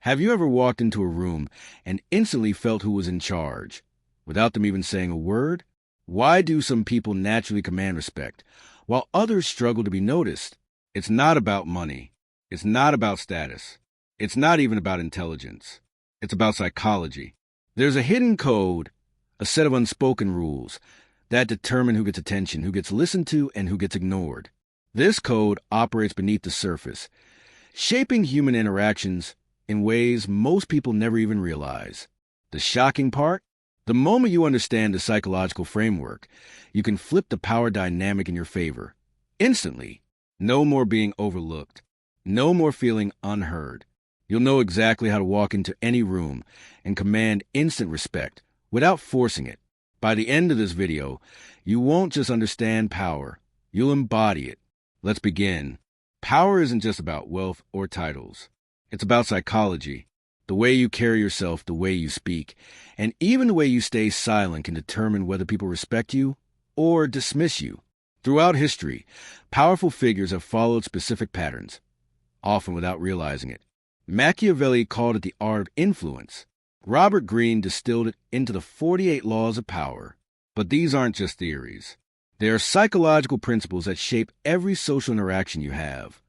Have you ever walked into a room and instantly felt who was in charge, without them even saying a word? Why do some people naturally command respect, while others struggle to be noticed? It's not about money. It's not about status. It's not even about intelligence. It's about psychology. There's a hidden code, a set of unspoken rules, that determine who gets attention, who gets listened to, and who gets ignored. This code operates beneath the surface, shaping human interactions in ways most people never even realize. The shocking part? The moment you understand the psychological framework, you can flip the power dynamic in your favor. Instantly. No more being overlooked. No more feeling unheard. You'll know exactly how to walk into any room and command instant respect without forcing it. By the end of this video, you won't just understand power, you'll embody it. Let's begin. Power isn't just about wealth or titles. It's about psychology. The way you carry yourself, the way you speak, and even the way you stay silent can determine whether people respect you or dismiss you. Throughout history, powerful figures have followed specific patterns, often without realizing it. Machiavelli called it the art of influence. Robert Greene distilled it into the 48 laws of power. But these aren't just theories. They are psychological principles that shape every social interaction you have,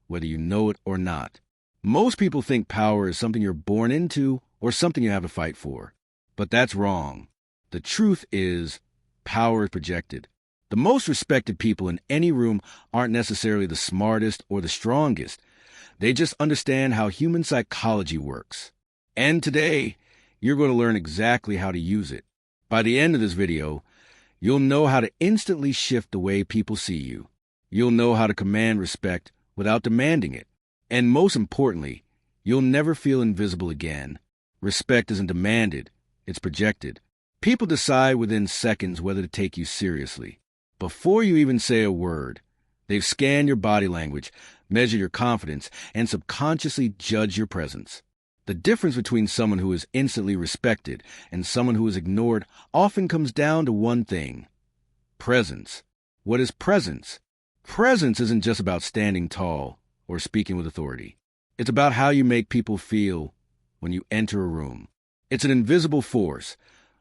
whether you know it or not. Most people think power is something you're born into or something you have to fight for. But that's wrong. The truth is, power is projected. The most respected people in any room aren't necessarily the smartest or the strongest. They just understand how human psychology works. And today, you're going to learn exactly how to use it. By the end of this video, you'll know how to instantly shift the way people see you. You'll know how to command respect without demanding it. And most importantly, you'll never feel invisible again. Respect isn't demanded, it's projected. People decide within seconds whether to take you seriously. Before you even say a word, they've scanned your body language, measure your confidence, and subconsciously judge your presence. The difference between someone who is instantly respected and someone who is ignored often comes down to one thing: presence. What is presence? Presence isn't just about standing tall or speaking with authority. It's about how you make people feel when you enter a room. It's an invisible force,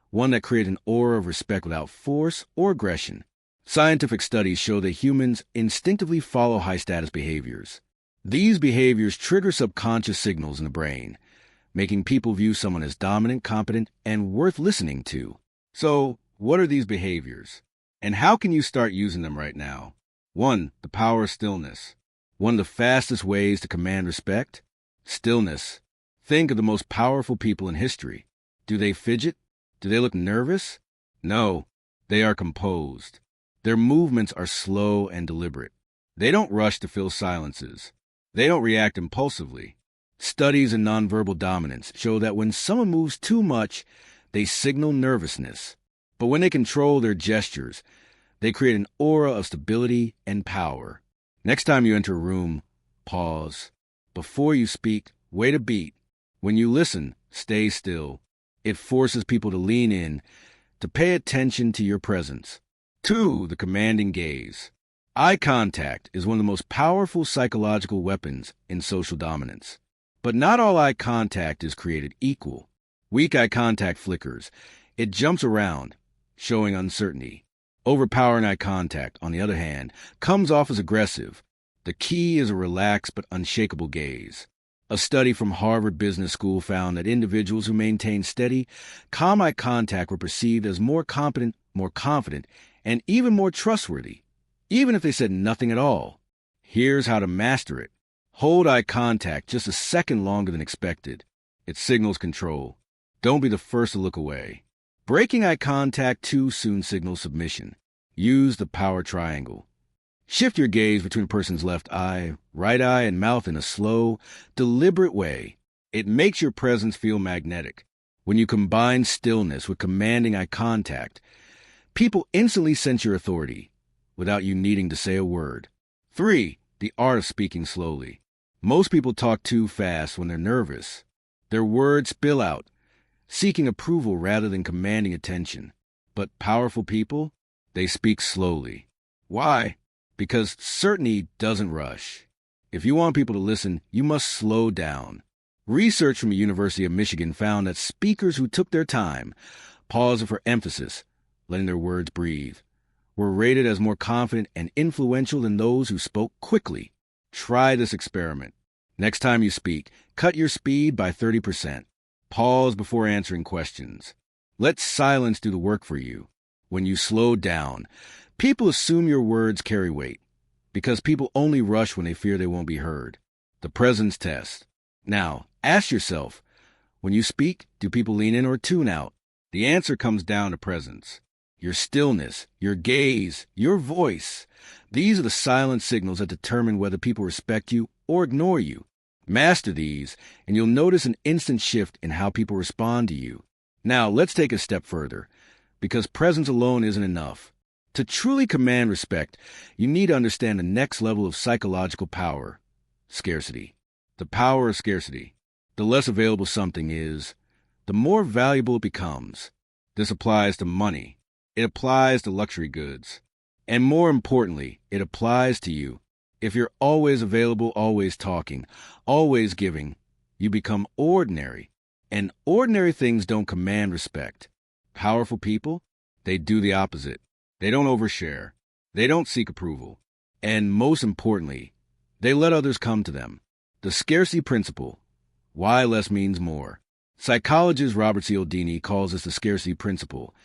one that creates an aura of respect without force or aggression. Scientific studies show that humans instinctively follow high-status behaviors. These behaviors trigger subconscious signals in the brain, making people view someone as dominant, competent, and worth listening to. So, what are these behaviors? And how can you start using them right now? 1. The power of stillness. One of the fastest ways to command respect? Stillness. Think of the most powerful people in history. Do they fidget? Do they look nervous? No, they are composed. Their movements are slow and deliberate. They don't rush to fill silences. They don't react impulsively. Studies in nonverbal dominance show that when someone moves too much, they signal nervousness. But when they control their gestures, they create an aura of stability and power. Next time you enter a room, pause. Before you speak, wait a beat. When you listen, stay still. It forces people to lean in, to pay attention to your presence. 2. The commanding gaze. Eye contact is one of the most powerful psychological weapons in social dominance. But not all eye contact is created equal. Weak eye contact flickers. It jumps around, showing uncertainty. Overpowering eye contact, on the other hand, comes off as aggressive. The key is a relaxed but unshakable gaze. A study from Harvard Business School found that individuals who maintained steady, calm eye contact were perceived as more competent, more confident, and even more trustworthy, even if they said nothing at all. Here's how to master it. Hold eye contact just a second longer than expected. It signals control. Don't be the first to look away. Breaking eye contact too soon signals submission. Use the power triangle. Shift your gaze between a person's left eye, right eye, and mouth in a slow, deliberate way. It makes your presence feel magnetic. When you combine stillness with commanding eye contact, people instantly sense your authority without you needing to say a word. 3. The art of speaking slowly. Most people talk too fast when they're nervous. Their words spill out, seeking approval rather than commanding attention. But powerful people, they speak slowly. Why? Because certainty doesn't rush. If you want people to listen, you must slow down. Research from the University of Michigan found that speakers who took their time, pausing for emphasis, letting their words breathe, were rated as more confident and influential than those who spoke quickly. Try this experiment. Next time you speak, cut your speed by 30%. Pause before answering questions. Let silence do the work for you. When you slow down, people assume your words carry weight, because people only rush when they fear they won't be heard. The presence test. Now, ask yourself, when you speak, do people lean in or tune out? The answer comes down to presence. Your stillness, your gaze, your voice. These are the silent signals that determine whether people respect you or ignore you. Master these, and you'll notice an instant shift in how people respond to you. Now, let's take a step further, because presence alone isn't enough. To truly command respect, you need to understand the next level of psychological power: scarcity. The power of scarcity. The less available something is, the more valuable it becomes. This applies to money. It applies to luxury goods. And more importantly, it applies to you. If you're always available, always talking, always giving, you become ordinary. And ordinary things don't command respect. Powerful people, they do the opposite. They don't overshare. They don't seek approval. And most importantly, they let others come to them. The scarcity principle. Why less means more. Psychologist Robert Cialdini calls this the scarcity principle,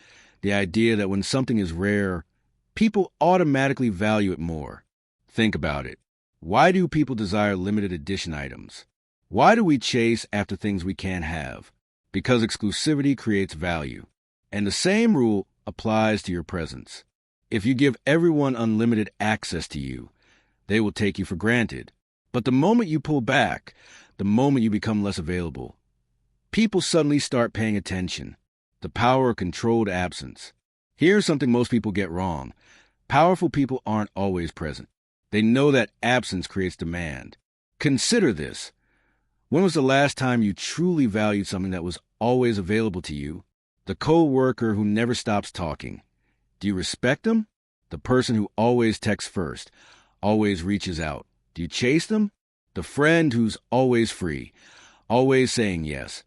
the idea that when something is rare, people automatically value it more. Think about it. Why do people desire limited edition items? Why do we chase after things we can't have? Because exclusivity creates value. And the same rule applies to your presence. If you give everyone unlimited access to you, they will take you for granted. But the moment you pull back, the moment you become less available, people suddenly start paying attention. The power of controlled absence. Here's something most people get wrong. Powerful people aren't always present. They know that absence creates demand. Consider this. When was the last time you truly valued something that was always available to you? The co-worker who never stops talking. Do you respect them? The person who always texts first, always reaches out. Do you chase them? The friend who's always free, always saying yes.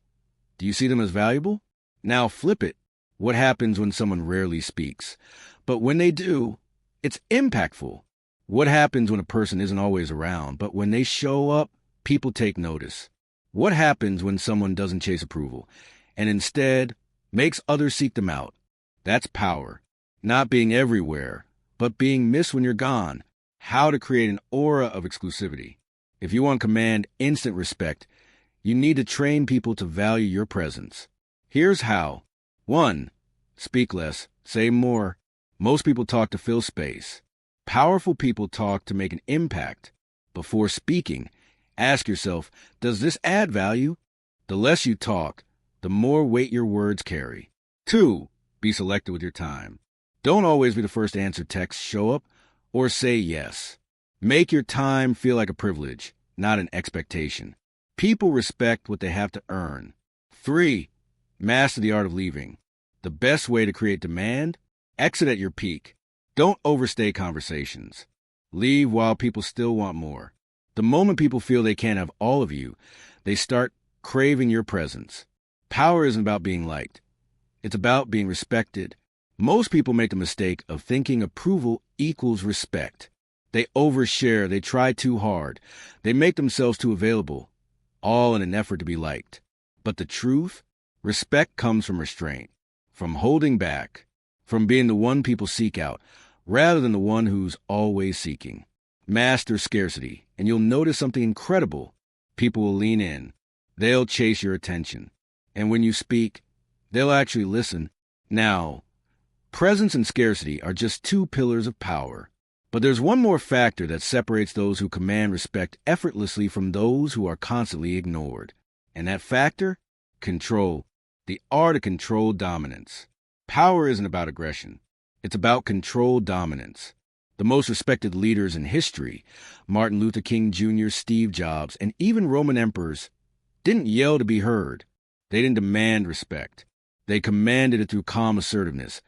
Do you see them as valuable? Now flip it. What happens when someone rarely speaks? But when they do, it's impactful. What happens when a person isn't always around, but when they show up, people take notice? What happens when someone doesn't chase approval, and instead makes others seek them out? That's power. Not being everywhere, but being missed when you're gone. How to create an aura of exclusivity. If you want to command instant respect, you need to train people to value your presence. Here's how. 1. Speak less, say more. Most people talk to fill space. Powerful people talk to make an impact. Before speaking, ask yourself, does this add value? The less you talk, the more weight your words carry. 2. Be selective with your time. Don't always be the first to answer texts, show up, or say yes. Make your time feel like a privilege, not an expectation. People respect what they have to earn. 3. Master the art of leaving. The best way to create demand? Exit at your peak. Don't overstay conversations. Leave while people still want more. The moment people feel they can't have all of you, they start craving your presence. Power isn't about being liked. It's about being respected. Most people make the mistake of thinking approval equals respect. They overshare, they try too hard, they make themselves too available, all in an effort to be liked. But the truth? Respect comes from restraint, from holding back, from being the one people seek out, rather than the one who's always seeking. Master scarcity, and you'll notice something incredible. People will lean in. They'll chase your attention. And when you speak, they'll actually listen. Now, presence and scarcity are just two pillars of power. But there's one more factor that separates those who command respect effortlessly from those who are constantly ignored. And that factor? Control. The art of controlled dominance. Power isn't about aggression. It's about controlled dominance. The most respected leaders in history, Martin Luther King Jr., Steve Jobs, and even Roman emperors, didn't yell to be heard. They didn't demand respect. They commanded it through calm assertiveness,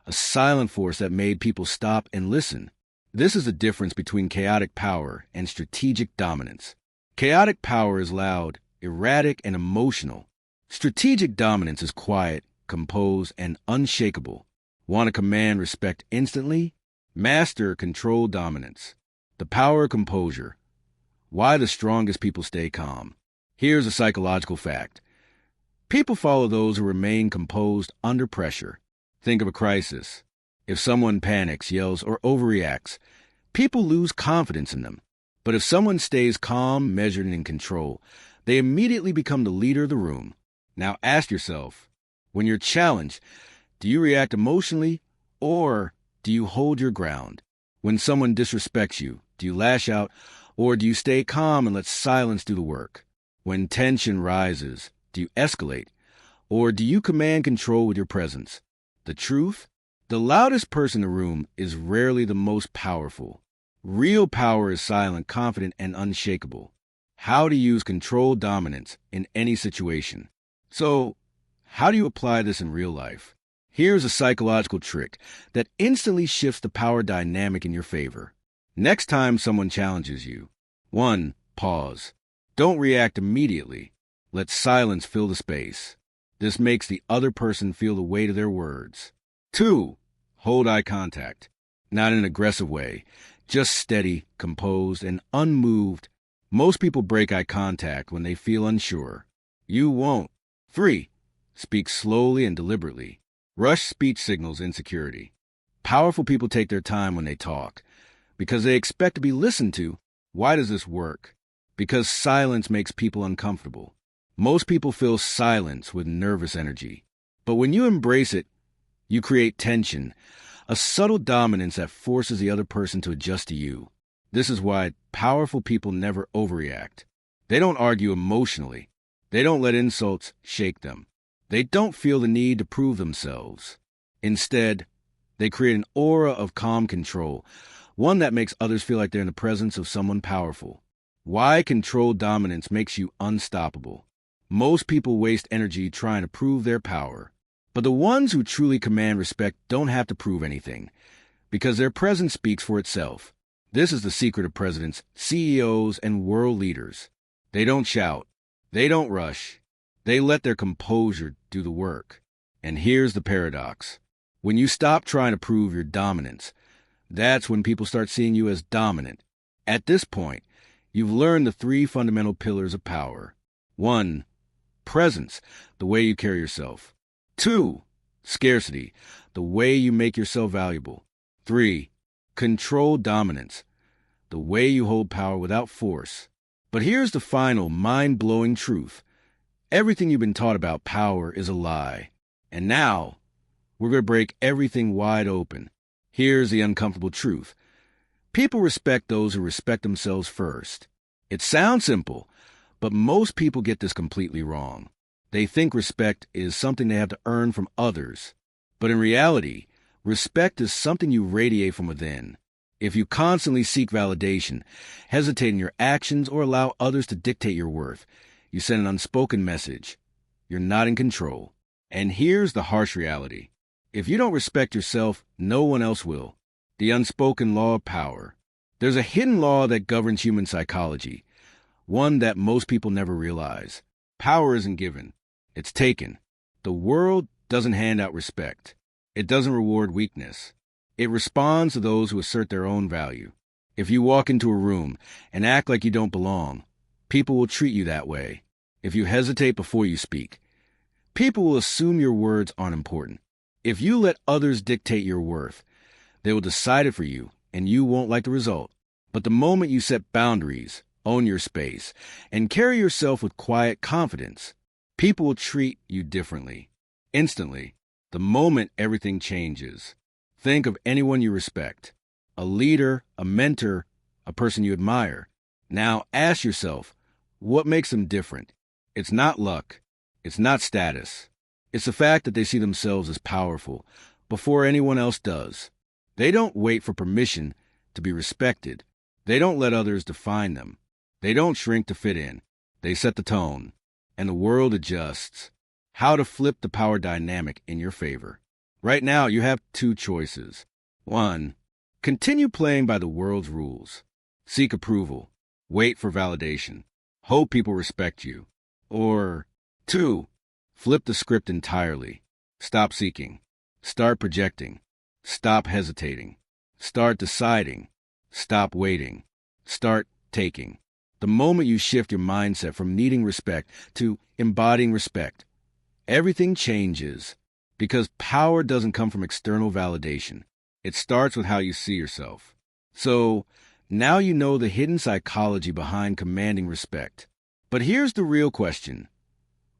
a silent force that made people stop and listen. This is the difference between chaotic power and strategic dominance. Chaotic power is loud, erratic, and emotional. Strategic dominance is quiet, composed, and unshakable. Want to command respect instantly? Master control dominance. The power of composure. Why the strongest people stay calm. Here's a psychological fact. People follow those who remain composed under pressure. Think of a crisis. If someone panics, yells, or overreacts, people lose confidence in them. But if someone stays calm, measured, and in control, they immediately become the leader of the room. Now ask yourself, when you're challenged, do you react emotionally or do you hold your ground? When someone disrespects you, do you lash out or do you stay calm and let silence do the work? When tension rises, do you escalate or do you command control with your presence? The truth? The loudest person in the room is rarely the most powerful. Real power is silent, confident, and unshakable. How to use controlled dominance in any situation. So, how do you apply this in real life? Here's a psychological trick that instantly shifts the power dynamic in your favor. Next time someone challenges you, 1. Pause. Don't react immediately. Let silence fill the space. This makes the other person feel the weight of their words. 2. Hold eye contact. Not in an aggressive way, just steady, composed, and unmoved. Most people break eye contact when they feel unsure. You won't. 3. Speak slowly and deliberately. Rushed speech signals insecurity. Powerful people take their time when they talk because they expect to be listened to. Why does this work? Because silence makes people uncomfortable. Most people fill silence with nervous energy. But when you embrace it, you create tension, a subtle dominance that forces the other person to adjust to you. This is why powerful people never overreact. They don't argue emotionally. They don't let insults shake them. They don't feel the need to prove themselves. Instead, they create an aura of calm control, one that makes others feel like they're in the presence of someone powerful. Why controlled dominance makes you unstoppable. Most people waste energy trying to prove their power. But the ones who truly command respect don't have to prove anything, because their presence speaks for itself. This is the secret of presidents, CEOs, and world leaders. They don't shout. They don't rush. They let their composure do the work. And here's the paradox. When you stop trying to prove your dominance, that's when people start seeing you as dominant. At this point, you've learned the 3 fundamental pillars of power. 1. Presence, the way you carry yourself. 2. Scarcity, the way you make yourself valuable. 3. Controlled dominance, the way you hold power without force. But here's the final mind-blowing truth. Everything you've been taught about power is a lie. And now, we're going to break everything wide open. Here's the uncomfortable truth. People respect those who respect themselves first. It sounds simple, but most people get this completely wrong. They think respect is something they have to earn from others. But in reality, respect is something you radiate from within. If you constantly seek validation, hesitate in your actions, or allow others to dictate your worth, you send an unspoken message. You're not in control. And here's the harsh reality. If you don't respect yourself, no one else will. The unspoken law of power. There's a hidden law that governs human psychology, one that most people never realize. Power isn't given. It's taken. The world doesn't hand out respect. It doesn't reward weakness. It responds to those who assert their own value. If you walk into a room and act like you don't belong, people will treat you that way. If you hesitate before you speak, people will assume your words aren't important. If you let others dictate your worth, they will decide it for you, and you won't like the result. But the moment you set boundaries, own your space, and carry yourself with quiet confidence, people will treat you differently. Instantly, the moment everything changes. Think of anyone you respect, a leader, a mentor, a person you admire. Now ask yourself, what makes them different? It's not luck. It's not status. It's the fact that they see themselves as powerful before anyone else does. They don't wait for permission to be respected. They don't let others define them. They don't shrink to fit in. They set the tone, and the world adjusts. How to flip the power dynamic in your favor. Right now, you have 2 choices. 1. Continue playing by the world's rules. Seek approval. Wait for validation. Hope people respect you. Or 2. Flip the script entirely. Stop seeking. Start projecting. Stop hesitating. Start deciding. Stop waiting. Start taking. The moment you shift your mindset from needing respect to embodying respect, everything changes, because power doesn't come from external validation. It starts with how you see yourself. So, now you know the hidden psychology behind commanding respect. But here's the real question.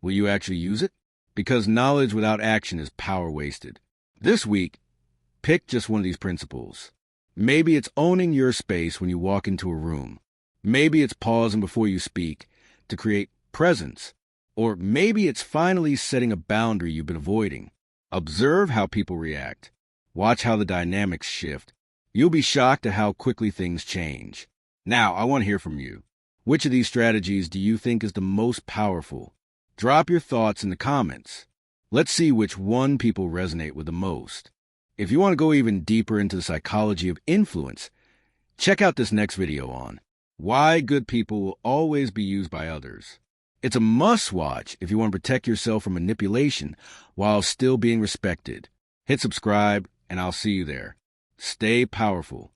Will you actually use it? Because knowledge without action is power wasted. This week, pick just one of these principles. Maybe it's owning your space when you walk into a room. Maybe it's pausing before you speak to create presence. Or maybe it's finally setting a boundary you've been avoiding. Observe how people react. Watch how the dynamics shift. You'll be shocked at how quickly things change. Now, I want to hear from you. Which of these strategies do you think is the most powerful? Drop your thoughts in the comments. Let's see which one people resonate with the most. If you want to go even deeper into the psychology of influence, check out this next video on why good people will always be used by others. It's a must-watch if you want to protect yourself from manipulation while still being respected. Hit subscribe, and I'll see you there. Stay powerful.